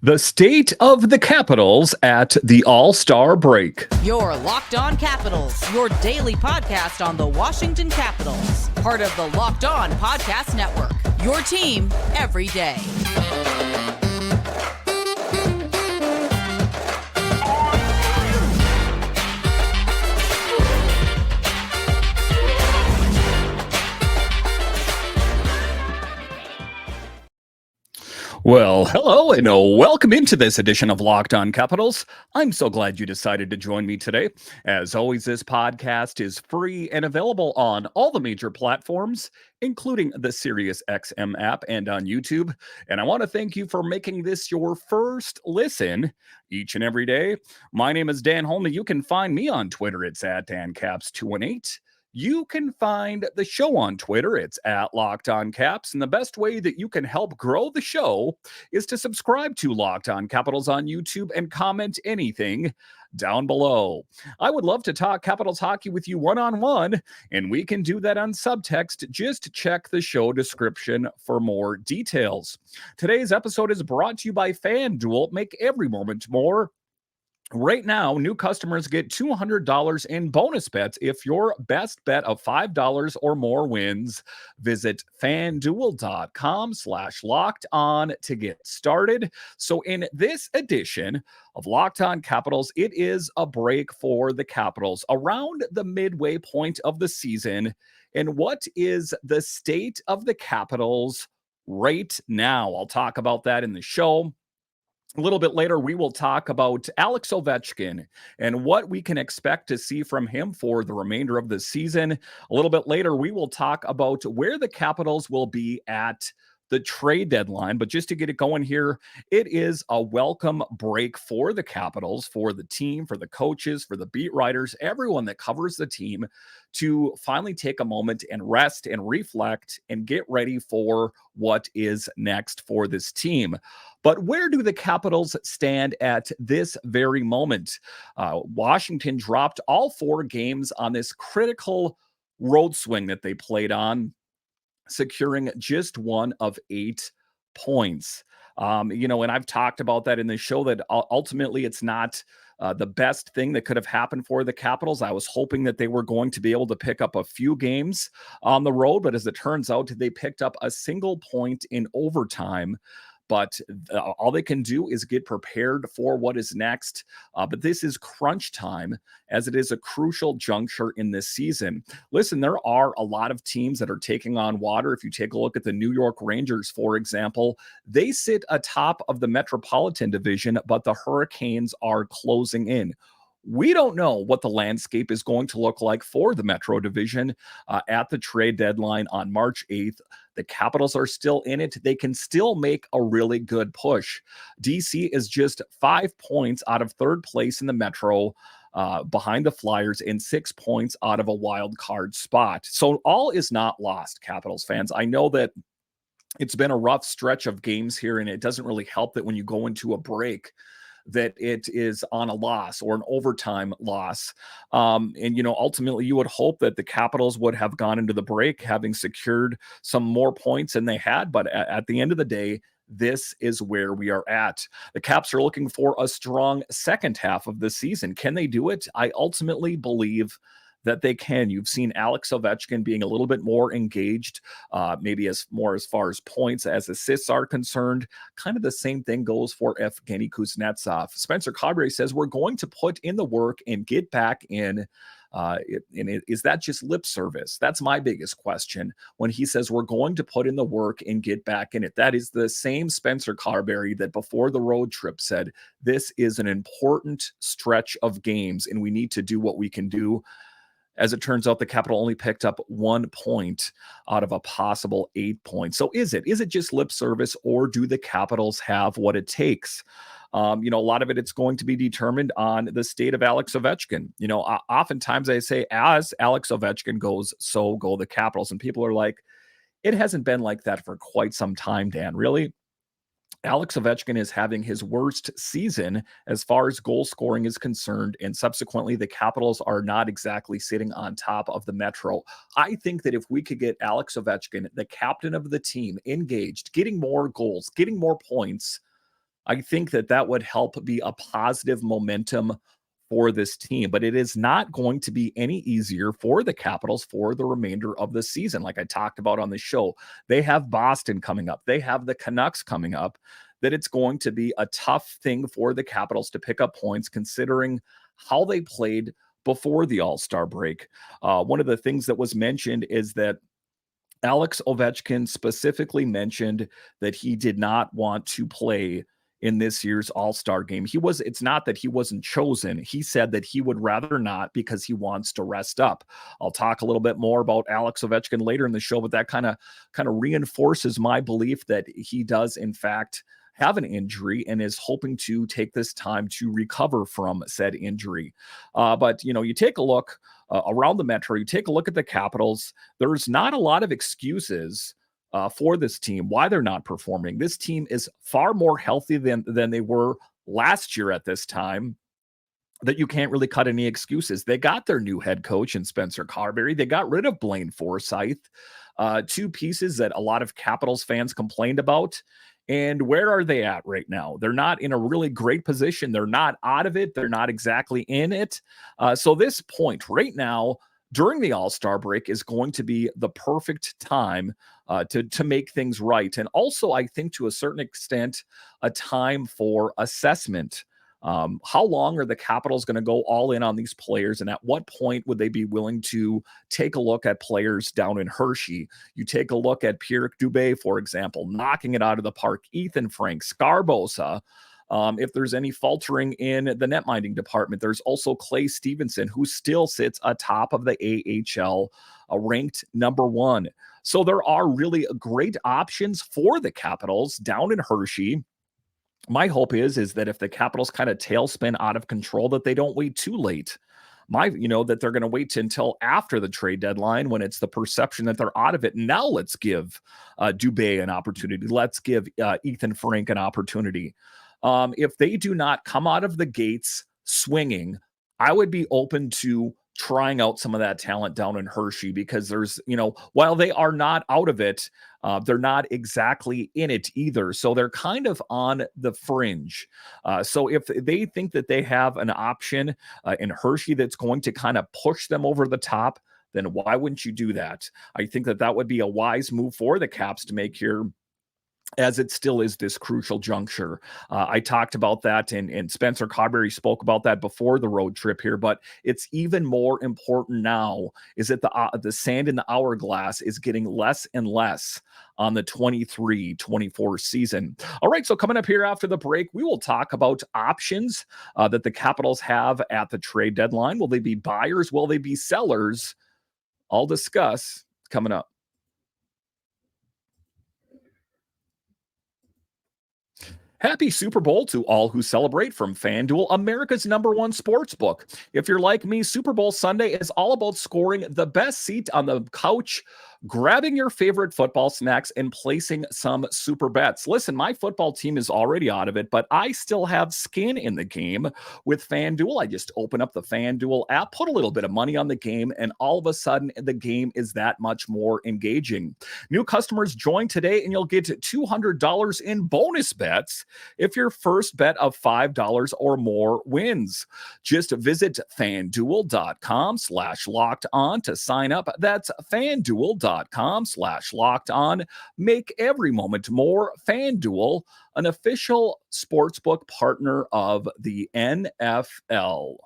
The state of the Capitals at the All-Star break. Your Locked On Capitals, your daily podcast on the Washington Capitals. Part of the Locked On Podcast Network. Your team every day. Well, hello and welcome into this edition of Locked On Capitals. I'm so glad you decided to join me today. As always, this podcast is free and available on all the major platforms, including the SiriusXM app and on YouTube. And I want to thank you for making this your first listen each and every day. My name is Dan Holme. You can find me on Twitter. It's at DanCaps218. You can find the show on Twitter. It's at Locked On Caps. And the best way that you can help grow the show is to subscribe to Locked On Capitals on YouTube and comment anything down below. I would love to talk Capitals hockey with you one-on-one, and we can do that on subtext. Just check the show description for more details. Today's episode is brought to you by FanDuel. Make every moment more. Right now, new customers get $200 in bonus bets if your best bet of $5 or more wins. Visit fanduel.com/locked on to get started. So in this edition of Locked On Capitals, it is a break for the Capitals around the midway point of the season. And what is the state of the Capitals right now? I'll talk about that in the show. A little bit later, we will talk about Alex Ovechkin and what we can expect to see from him for the remainder of the season. A little bit later, we will talk about where the Capitals will be at the trade deadline. But just to get it going here, it is a welcome break for the Capitals, for the team, for the coaches, for the beat writers, everyone that covers the team to finally take a moment and rest and reflect and get ready for what is next for this team. But where do the Capitals stand at this very moment? Washington dropped all 4 games on this critical road swing that they played on, securing just 1 of 8 points. And I've talked about that in the show that ultimately it's not the best thing that could have happened for the Capitals. I was hoping that they were going to be able to pick up a few games on the road, but as it turns out, they picked up a single point in overtime. But all they can do is get prepared for what is next. But this is crunch time, as it is a crucial juncture in this season. Listen, there are a lot of teams that are taking on water. If you take a look at the New York Rangers, for example, they sit atop of the Metropolitan Division, but the Hurricanes are closing in. We don't know what the landscape is going to look like for the Metro Division at the trade deadline on March 8th. The Capitals are still in it. They can still make a really good push. DC is just 5 points out of third place in the Metro, behind the Flyers, and 6 points out of a wild card spot. So all is not lost, Capitals fans. I know that it's been a rough stretch of games here, and it doesn't really help that when you go into a break that it is on a loss or an overtime loss. Ultimately you would hope that the Capitals would have gone into the break having secured some more points than they had. But at the end of the day, this is where we are at. The Caps are looking for a strong second half of the season. Can they do it? I ultimately believe that they can. You've seen Alex Ovechkin being a little bit more engaged, maybe as far as points as assists are concerned. Kind of the same thing goes for Evgeny Kuznetsov. Spencer Carberry says we're going to put in the work and get back in. Is that just lip service? That's my biggest question when he says we're going to put in the work and get back in it. That is the same Spencer Carberry that before the road trip said this is an important stretch of games and we need to do what we can do. As it turns out, the Capital only picked up 1 point out of a possible 8 points. So is it just lip service, or do the Capitals have what it takes? A lot of it's going to be determined on the state of Alex Ovechkin. Oftentimes I say, as Alex Ovechkin goes, so go the Capitals. And people are like, it hasn't been like that for quite some time, Dan. Really? Alex Ovechkin is having his worst season as far as goal scoring is concerned, and subsequently the Capitals are not exactly sitting on top of the Metro. I think that if we could get Alex Ovechkin, the captain of the team, engaged, getting more goals, getting more points, I think that that would help be a positive momentum for this team, but it is not going to be any easier for the Capitals for the remainder of the season. Like I talked about on the show, they have Boston coming up, they have the Canucks coming up, that it's going to be a tough thing for the Capitals to pick up points considering how they played before the All-Star break. One of the things that was mentioned is that Alex Ovechkin specifically mentioned that he did not want to play in this year's All-Star game. It's not that he wasn't chosen. He said that he would rather not because he wants to rest up. I'll talk a little bit more about Alex Ovechkin later in the show, but that kind of reinforces my belief that he does in fact have an injury and is hoping to take this time to recover from said injury. But you take a look around the Metro, you take a look at the Capitals, there's not a lot of excuses for this team, why they're not performing. This team is far more healthy than they were last year at this time, that you can't really cut any excuses. They got their new head coach in Spencer Carberry. They got rid of Blaine Forsythe, two pieces that a lot of Capitals fans complained about. And where are they at right now? They're not in a really great position. They're not out of it. They're not exactly in it. So this point right now during the All-Star break is going to be the perfect time to make things right. And also, I think to a certain extent, a time for assessment. How long are the Capitals going to go all in on these players? And at what point would they be willing to take a look at players down in Hershey? You take a look at Pierre Dubé, for example, knocking it out of the park. Ethan Frank, Scarbosa. If there's any faltering in the netminding department, there's also Clay Stevenson, who still sits atop of the AHL, ranked number 1. So there are really great options for the Capitals down in Hershey. My hope is that if the Capitals kind of tailspin out of control, that they don't wait too late. That they're going to wait until after the trade deadline when it's the perception that they're out of it. Now let's give Dubé an opportunity. Let's give Ethan Frank an opportunity. If they do not come out of the gates swinging, I would be open to trying out some of that talent down in Hershey, because there's, while they are not out of it, they're not exactly in it either. So they're kind of on the fringe. So if they think that they have an option in Hershey that's going to kind of push them over the top, then why wouldn't you do that? I think that that would be a wise move for the Caps to make here, as it still is this crucial juncture. I talked about that, and Spencer Carberry spoke about that before the road trip here, but it's even more important now is that the sand in the hourglass is getting less and less on the 23-24 season. All right, so coming up here after the break, we will talk about options that the Capitals have at the trade deadline. Will they be buyers? Will they be sellers? I'll discuss coming up. Happy Super Bowl to all who celebrate from FanDuel, America's #1 sports book. If you're like me, Super Bowl Sunday is all about scoring the best seat on the couch, grabbing your favorite football snacks, and placing some super bets. Listen, my football team is already out of it, but I still have skin in the game with FanDuel. I just open up the FanDuel app, put a little bit of money on the game, and all of a sudden, the game is that much more engaging. New customers join today, and you'll get $200 in bonus bets if your first bet of $5 or more wins. Just visit FanDuel.com/locked on to sign up. That's FanDuel.com/locked on. Make every moment more. FanDuel, an official sportsbook partner of the NFL.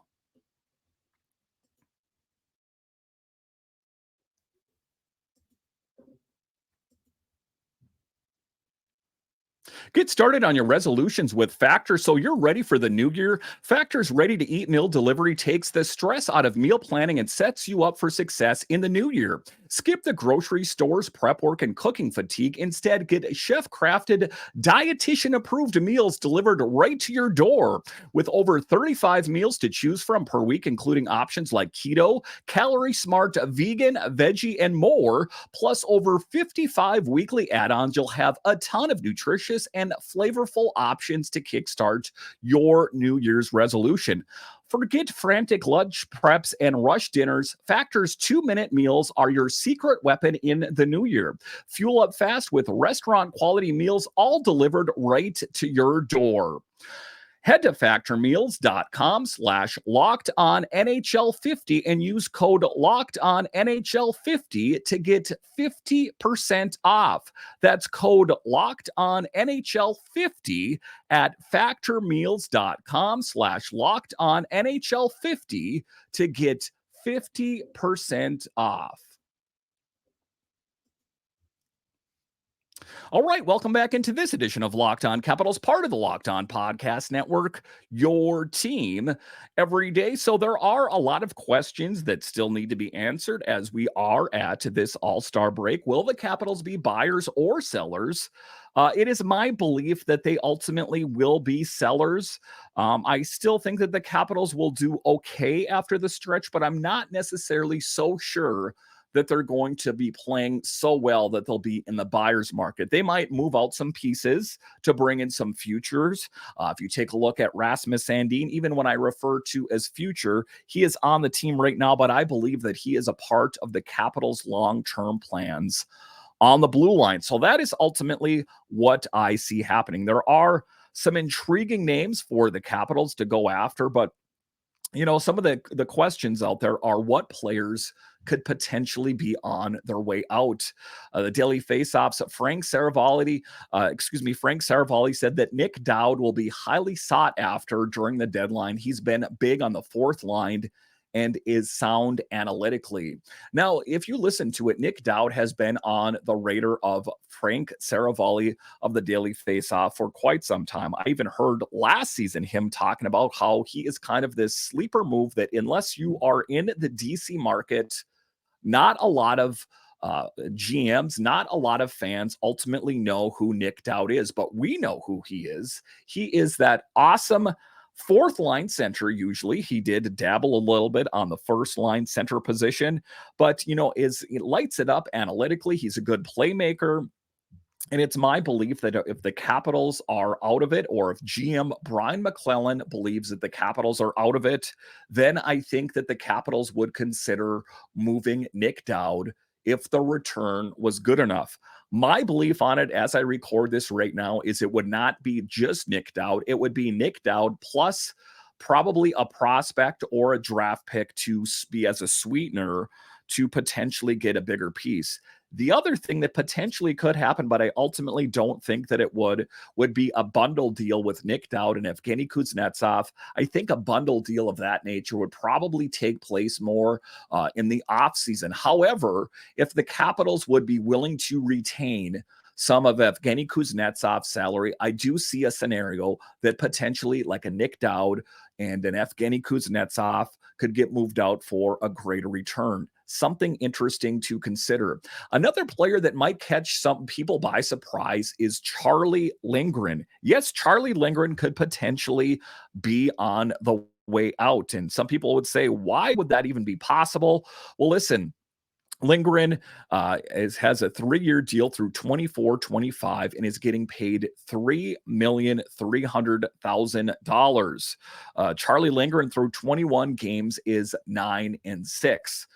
Get started on your resolutions with Factor so you're ready for the new year. Factor's ready-to-eat meal delivery takes the stress out of meal planning and sets you up for success in the new year. Skip the grocery store's prep work and cooking fatigue. Instead, get chef-crafted, dietitian-approved meals delivered right to your door. With over 35 meals to choose from per week, including options like keto, calorie-smart, vegan, veggie, and more, plus over 55 weekly add-ons, you'll have a ton of nutritious and flavorful options to kickstart your New Year's resolution. Forget frantic lunch preps and rush dinners. Factor's 2-minute meals are your secret weapon in the new year. Fuel up fast with restaurant quality meals, all delivered right to your door. Head to factormeals.com/lockedonnhl50 and use code LOCKEDONNHL50 to get 50% off. That's code LOCKEDONNHL50 at factormeals.com/lockedonnhl50 to get 50% off. All right, welcome back into this edition of Locked On Capitals, part of the Locked On Podcast Network, your team every day. So there are a lot of questions that still need to be answered as we are at this All-Star break. Will the Capitals be buyers or sellers? It is my belief that they ultimately will be sellers. I still think that the Capitals will do okay after the stretch, but I'm not necessarily so sure that they're going to be playing so well that they'll be in the buyer's market. They might move out some pieces to bring in some futures. If you take a look at Rasmus Sandin, even when I refer to as future, he is on the team right now, but I believe that he is a part of the Capitals' long-term plans on the blue line. So that is ultimately what I see happening. There are some intriguing names for the Capitals to go after, but some of the questions out there are what players could potentially be on their way out. The Daily Faceoffs, Frank Saravalli said that Nick Dowd will be highly sought after during the deadline. He's been big on the fourth line and is sound analytically. Now, if you listen to it, Nick Dowd has been on the radar of Frank Saravalli of the Daily Faceoff for quite some time. I even heard last season him talking about how he is kind of this sleeper move that unless you are in the DC market, not a lot of GMs, not a lot of fans ultimately know who Nick Dowd is, but we know who he is. He is that awesome fourth line center. Usually he did dabble a little bit on the first line center position, but he lights it up analytically. He's a good playmaker. And it's my belief that if the Capitals are out of it, or if GM Brian McClellan believes that the Capitals are out of it, then I think that the Capitals would consider moving Nick Dowd if the return was good enough. My belief on it as I record this right now is it would not be just Nick Dowd. It would be Nick Dowd plus probably a prospect or a draft pick to be as a sweetener to potentially get a bigger piece. The other thing that potentially could happen, but I ultimately don't think that it would be a bundle deal with Nick Dowd and Evgeny Kuznetsov. I think a bundle deal of that nature would probably take place more in the offseason. However, if the Capitals would be willing to retain some of Evgeny Kuznetsov's salary, I do see a scenario that potentially like a Nick Dowd and an Evgeny Kuznetsov could get moved out for a greater return. Something interesting to consider. Another player that might catch some people by surprise is Charlie Lindgren. Yes, Charlie Lindgren could potentially be on the way out. And some people would say, why would that even be possible? Well, listen, Lindgren has a 3-year deal through 24-25 and is getting paid $3,300,000. Charlie Lindgren through 21 games is 9-6.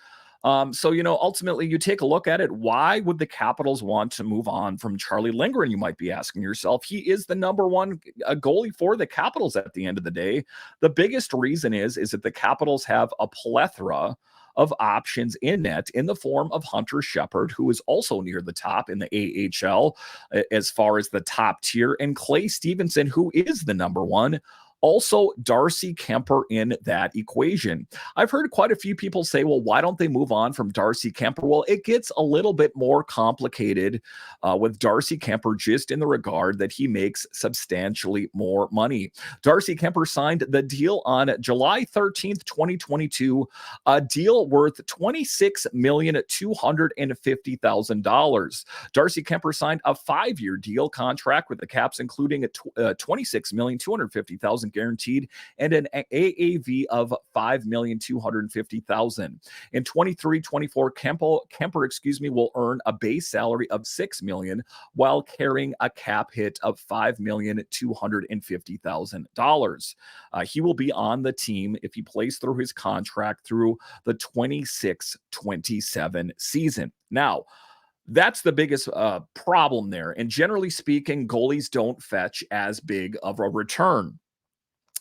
So, ultimately you take a look at it. Why would the Capitals want to move on from Charlie Lindgren? You might be asking yourself. He is the number one goalie for the Capitals at the end of the day. The biggest reason is that the Capitals have a plethora of options in net in the form of Hunter Shepard, who is also near the top in the AHL as far as the top tier, and Clay Stevenson, who is the number one. Also, Darcy Kemper in that equation. I've heard quite a few people say, well, why don't they move on from Darcy Kemper? Well, it gets a little bit more complicated with Darcy Kemper, just in the regard that he makes substantially more money. Darcy Kemper signed the deal on July 13th, 2022, a deal worth $26,250,000. Darcy Kemper signed a 5-year deal contract with the Caps, including a $26,250,000 $100,000 guaranteed, and an AAV of $5,250,000. In 23-24, Kemper, will earn a base salary of $6 million while carrying a cap hit of $5,250,000. He will be on the team if he plays through his contract through the 26-27 season. Now, that's the biggest problem there. And generally speaking, goalies don't fetch as big of a return.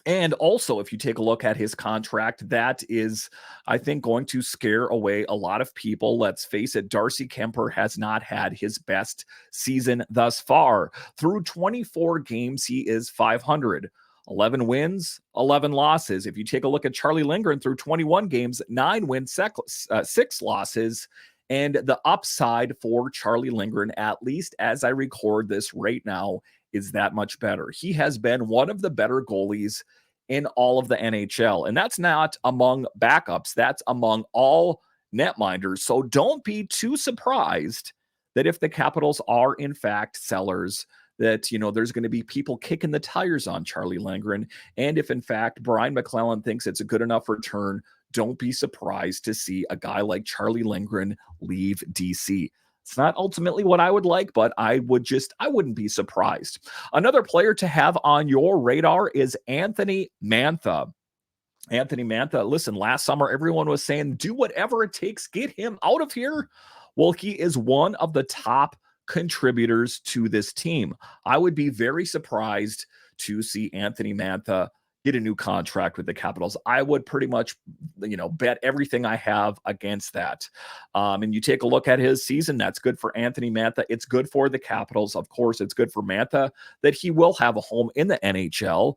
And also, if you take a look at his contract, that is, I think, going to scare away a lot of people. Let's face it, Darcy Kemper has not had his best season thus far. Through 24 games, he is .500. 11 wins, 11 losses. If you take a look at Charlie Lindgren through 21 games, 9 wins, 6 losses. And the upside for Charlie Lindgren, at least as I record this right now, is that much better. He has been one of the better goalies in all of the NHL. And that's not among backups. That's among all netminders. So don't be too surprised that if the Capitals are in fact sellers, that, there's going to be people kicking the tires on Charlie Lindgren. And if in fact Brian McClellan thinks it's a good enough return, don't be surprised to see a guy like Charlie Lindgren leave DC. It's not ultimately what I would like, but I wouldn't be surprised. Another player to have on your radar is Anthony Mantha. Anthony Mantha, listen, last summer, everyone was saying, do whatever it takes, get him out of here. Well, he is one of the top contributors to this team. I would be very surprised to see Anthony Mantha get a new contract with the Capitals. I would pretty much, bet everything I have against that. And you take a look at his season, that's good for Anthony Mantha. It's good for the Capitals. Of course, it's good for Mantha that he will have a home in the NHL.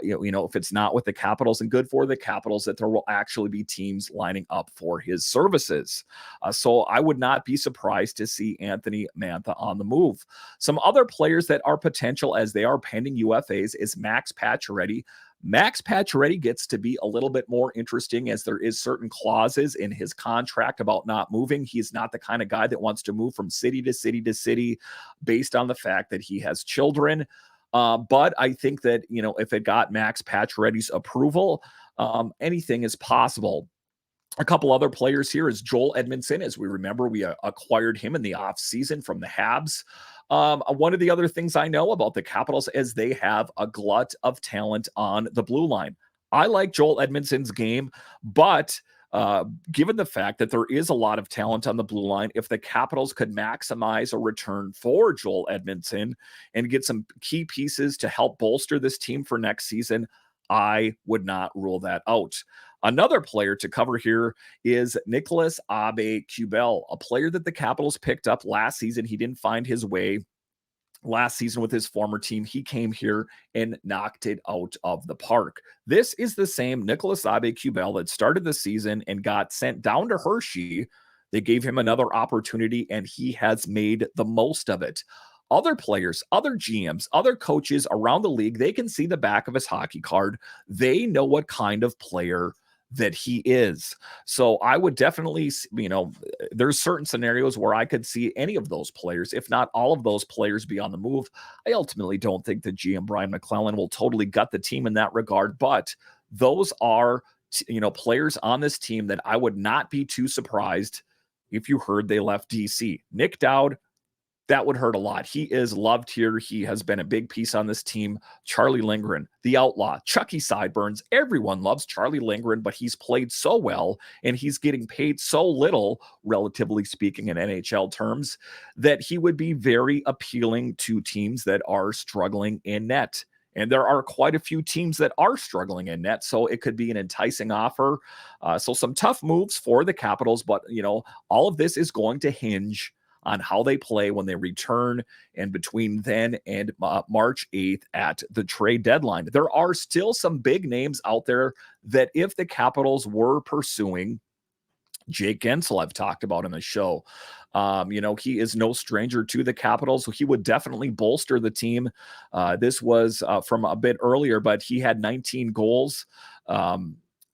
If it's not with the Capitals, and good for the Capitals that there will actually be teams lining up for his services. So I would not be surprised to see Anthony Mantha on the move. Some other players that are potential as they are pending UFAs is Max Pacioretty. Max Pacioretty gets to be a little bit more interesting as there is certain clauses in his contract about not moving. He's not the kind of guy that wants to move from city to city to city based on the fact that he has children. But I think that, if it got Max Pacioretty's approval, anything is possible. A couple other players here is Joel Edmondson. As we remember, we acquired him in the offseason from the Habs. One of the other things I know about the Capitals is they have a glut of talent on the blue line. I like Joel Edmondson's game, but given the fact that there is a lot of talent on the blue line, if the Capitals could maximize a return for Joel Edmondson and get some key pieces to help bolster this team for next season, I would not rule that out. Another player to cover here is Nicolas Aube-Kubel, a player that the Capitals picked up last season. He didn't find his way last season with his former team. He came here and knocked it out of the park. This is the same Nicolas Aube-Kubel that started the season and got sent down to Hershey. They gave him another opportunity, and he has made the most of it. Other players, other GMs, other coaches around the league, they can see the back of his hockey card. They know what kind of player that he is. So I would definitely, there's certain scenarios where I could see any of those players, if not all of those players, be on the move. I ultimately don't think that GM Brian McClellan will totally gut the team in that regard, but those are, players on this team that I would not be too surprised if you heard they left DC. Nick Dowd, that would hurt a lot. He is loved here. He has been a big piece on this team. Charlie Lindgren, the outlaw, Chucky Sideburns. Everyone loves Charlie Lindgren, but he's played so well and he's getting paid so little, relatively speaking in NHL terms, that he would be very appealing to teams that are struggling in net. And there are quite a few teams that are struggling in net, so it could be an enticing offer. So some tough moves for the Capitals, but, all of this is going to hinge on how they play when they return and between then and March 8th at the trade deadline. There are still some big names out there that if the Capitals were pursuing, Jake Gensel, I've talked about in the show. He is no stranger to the Capitals, so he would definitely bolster the team. This was from a bit earlier, but he had 19 goals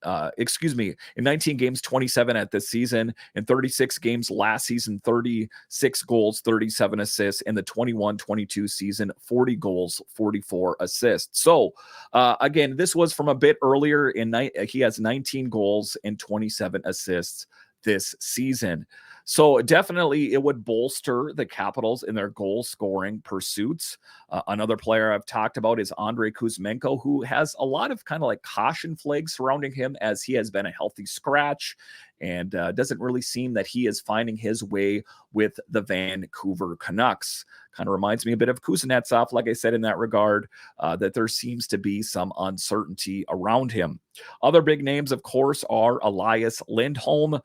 in 19 games, 27 at this season. In 36 games last season, 36 goals, 37 assists. In the 21-22 season, 40 goals, 44 assists. So again, this was from a bit earlier. He has 19 goals and 27 assists this season. So definitely it would bolster the Capitals in their goal scoring pursuits. Another player I've talked about is Andrei Kuzmenko, who has a lot of kind of like caution flags surrounding him as he has been a healthy scratch and doesn't really seem that he is finding his way with the Vancouver Canucks. Kind of reminds me a bit of Kuznetsov, like I said in that regard, that there seems to be some uncertainty around him. Other big names, of course, are Elias Lindholm.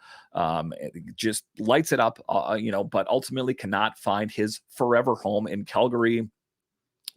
Just lights it up, but ultimately cannot find his forever home in Calgary.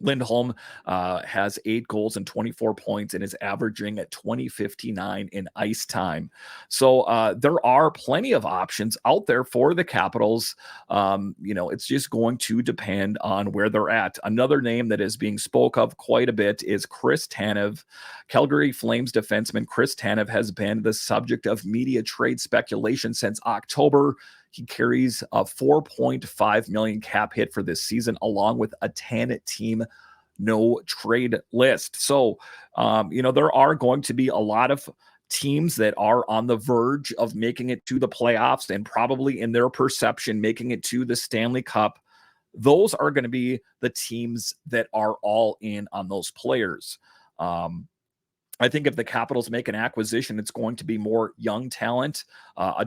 Lindholm has 8 goals and 24 points and is averaging at 20.59 in ice time. So there are plenty of options out there for the Capitals. It's just going to depend on where they're at. Another name that is being spoke of quite a bit is Chris Tanev. Calgary Flames defenseman Chris Tanev has been the subject of media trade speculation since October. He carries a $4.5 million cap hit for this season, along with a 10-team no trade list. So, there are going to be a lot of teams that are on the verge of making it to the playoffs and probably in their perception making it to the Stanley Cup. Those are going to be the teams that are all in on those players. I think if the Capitals make an acquisition, it's going to be more young talent.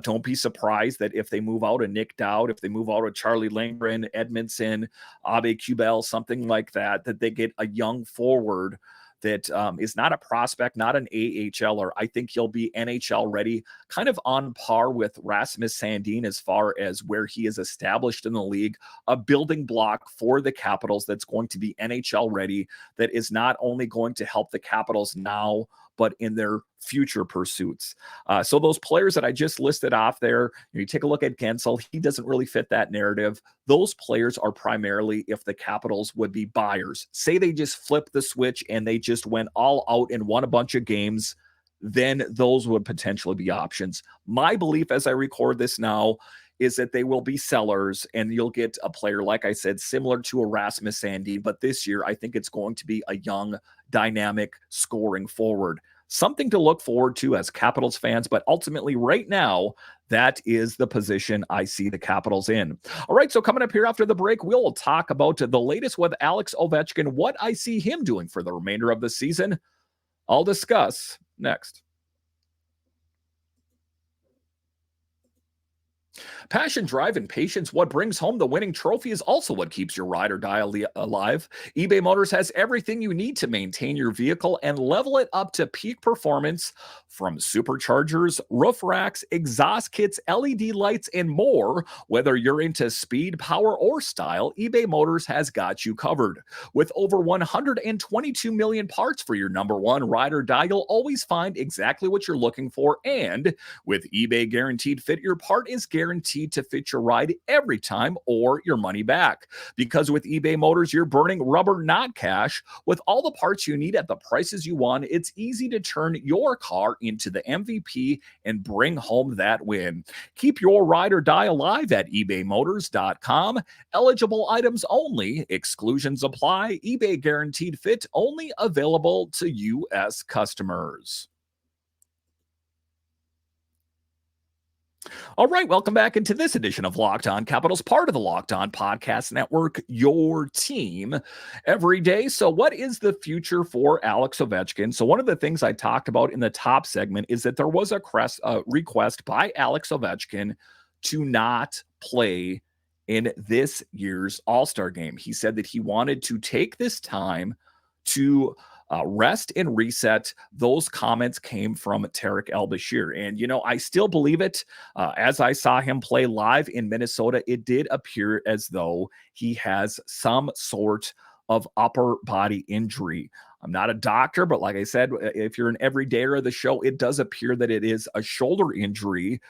Don't be surprised that if they move out of Nick Dowd, if they move out of Charlie Lindgren, Edmondson, Abe Kubel, something like that, that they get a young forward that is not a prospect, not an AHLer. I think he'll be NHL ready, kind of on par with Rasmus Sandin as far as where he is established in the league, a building block for the Capitals that's going to be NHL ready, that is not only going to help the Capitals now, but in their future pursuits. So those players that I just listed off there, you take a look at Gensel, he doesn't really fit that narrative. Those players are primarily if the Capitals would be buyers. Say they just flipped the switch and they just went all out and won a bunch of games, then those would potentially be options. My belief as I record this now is that they will be sellers and you'll get a player, like I said, similar to a Rasmus Sandin. But this year, I think it's going to be a young, dynamic, scoring forward. Something to look forward to as Capitals fans. But ultimately, right now, that is the position I see the Capitals in. All right, so coming up here after the break, we'll talk about the latest with Alex Ovechkin, what I see him doing for the remainder of the season. I'll discuss next. Passion, drive, and patience, what brings home the winning trophy, is also what keeps your ride or die alive. eBay Motors has everything you need to maintain your vehicle and level it up to peak performance, from superchargers, roof racks, exhaust kits, LED lights, and more. Whether you're into speed, power, or style, eBay Motors has got you covered. With over 122 million parts for your number one ride or die, you'll always find exactly what you're looking for. And with eBay Guaranteed Fit, your part is guaranteed to fit your ride every time or your money back. Because with eBay Motors, you're burning rubber, not cash. With all the parts you need at the prices you want, it's easy to turn your car into the MVP and bring home that win. Keep your ride or die alive at ebaymotors.com. Eligible items only. Exclusions apply. eBay Guaranteed Fit only available to U.S. customers. All right, welcome back into this edition of Locked On Capitals, part of the Locked On Podcast Network, your team every day. So what is the future for Alex Ovechkin? So one of the things I talked about in the top segment is that there was a request by Alex Ovechkin to not play in this year's All-Star game. He said that he wanted to take this time to rest and reset. Those comments came from Tarek El-Bashir. And, I still believe it. As I saw him play live in Minnesota, it did appear as though he has some sort of upper body injury. I'm not a doctor, but like I said, if you're an everydayer of the show, it does appear that it is a shoulder injury.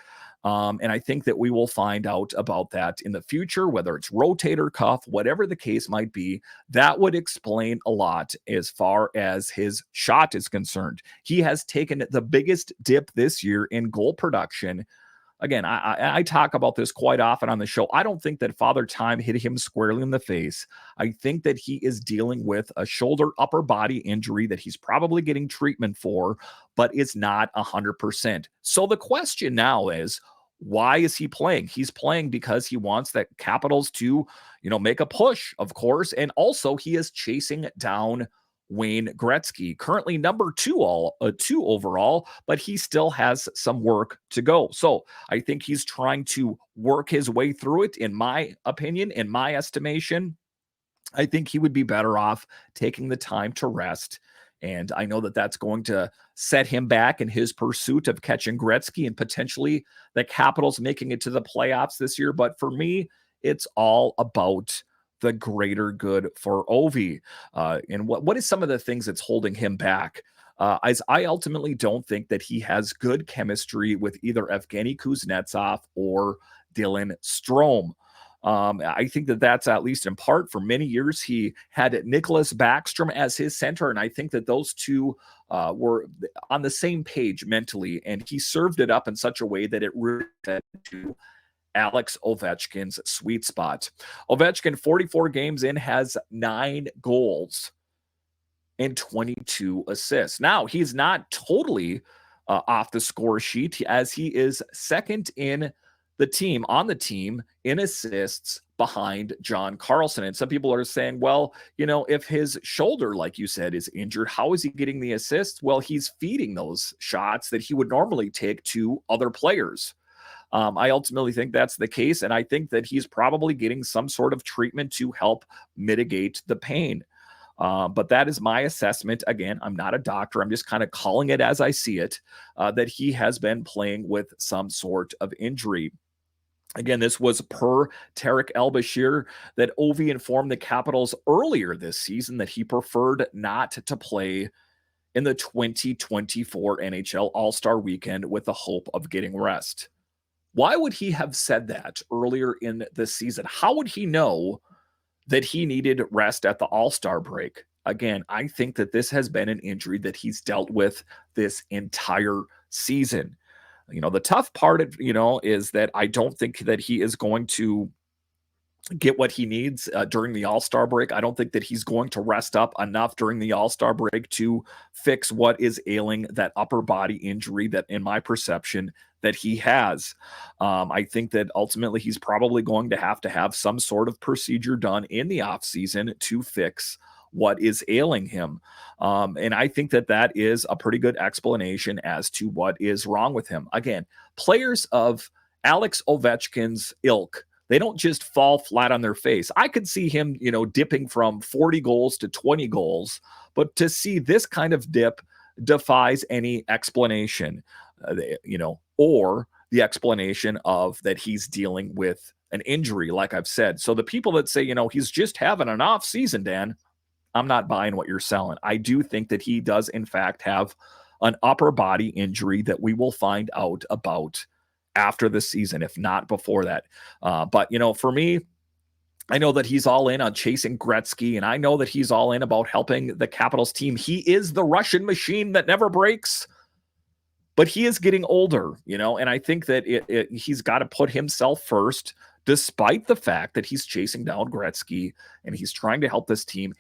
And I think that we will find out about that in the future, whether it's rotator cuff, whatever the case might be. That would explain a lot as far as his shot is concerned. He has taken the biggest dip this year in goal production. Again, I talk about this quite often on the show. I don't think that Father Time hit him squarely in the face. I think that he is dealing with a shoulder upper body injury that he's probably getting treatment for, but it's not 100%. So the question now is, why is he playing? He's playing because he wants the Capitals to, make a push, of course. And also he is chasing down Wayne Gretzky, currently number two overall, but he still has some work to go. So I think he's trying to work his way through it. In my opinion, in my estimation, I think he would be better off taking the time to rest. And I know that that's going to set him back in his pursuit of catching Gretzky and potentially the Capitals making it to the playoffs this year. But for me, it's all about the greater good for Ovi. And what is some of the things that's holding him back? As I ultimately don't think that he has good chemistry with either Evgeny Kuznetsov or Dylan Strome. I think that that's at least in part. For many years, he had Nicholas Backstrom as his center, and I think that those two were on the same page mentally, and he served it up in such a way that it really led to Alex Ovechkin's sweet spot. Ovechkin, 44 games in, has 9 goals and 22 assists. Now, he's not totally off the score sheet, as he is second on the team in assists behind John Carlson. And some people are saying, well, if his shoulder, like you said, is injured, how is he getting the assists? Well, he's feeding those shots that he would normally take to other players. I ultimately think that's the case, and I think that he's probably getting some sort of treatment to help mitigate the pain. But that is my assessment. Again, I'm not a doctor. I'm just kind of calling it as I see it, that he has been playing with some sort of injury. Again, this was per Tarek El-Bashir that Ovi informed the Capitals earlier this season that he preferred not to play in the 2024 NHL All-Star Weekend with the hope of getting rest. Why would he have said that earlier in the season? How would he know that he needed rest at the All-Star break? Again, I think that this has been an injury that he's dealt with this entire season. The tough part, is that I don't think that he is going to get what he needs during the All-Star break. I don't think that he's going to rest up enough during the All-Star break to fix what is ailing that upper body injury that, in my perception, that he has. I think that ultimately he's probably going to have some sort of procedure done in the offseason to fix what is ailing him. And I think that that is a pretty good explanation as to what is wrong with him. Again, players of Alex Ovechkin's ilk, they don't just fall flat on their face. I could see him, dipping from 40 goals to 20 goals, but to see this kind of dip defies any explanation, or the explanation of that he's dealing with an injury, like I've said. So the people that say, he's just having an off season, Dan, I'm not buying what you're selling. I do think that he does, in fact, have an upper body injury that we will find out about after the season, if not before that. But for me, I know that he's all in on chasing Gretzky, and I know that he's all in about helping the Capitals team. He is the Russian machine that never breaks, but he is getting older, and I think that he's got to put himself first, despite the fact that he's chasing down Gretzky and he's trying to help this team.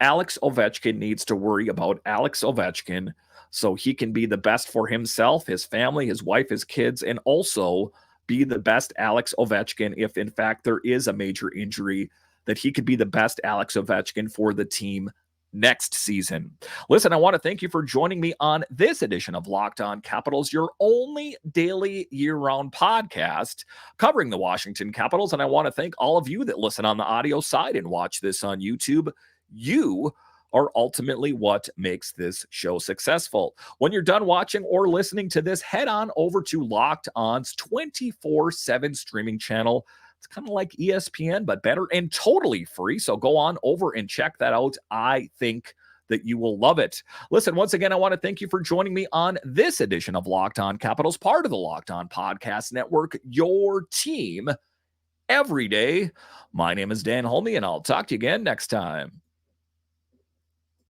Alex Ovechkin needs to worry about Alex Ovechkin so he can be the best for himself, his family, his wife, his kids, and also be the best Alex Ovechkin if, in fact, there is a major injury, that he could be the best Alex Ovechkin for the team next season. Listen, I want to thank you for joining me on this edition of Locked On Capitals, your only daily year-round podcast covering the Washington Capitals. And I want to thank all of you that listen on the audio side and watch this on YouTube. You are ultimately what makes this show successful. When you're done watching or listening to this, head on over to Locked On's 24/7 streaming channel. It's kind of like ESPN, but better and totally free. So go on over and check that out. I think that you will love it. Listen, once again, I want to thank you for joining me on this edition of Locked On Capitals, part of the Locked On Podcast Network, your team every day. My name is Dan Holme, and I'll talk to you again next time.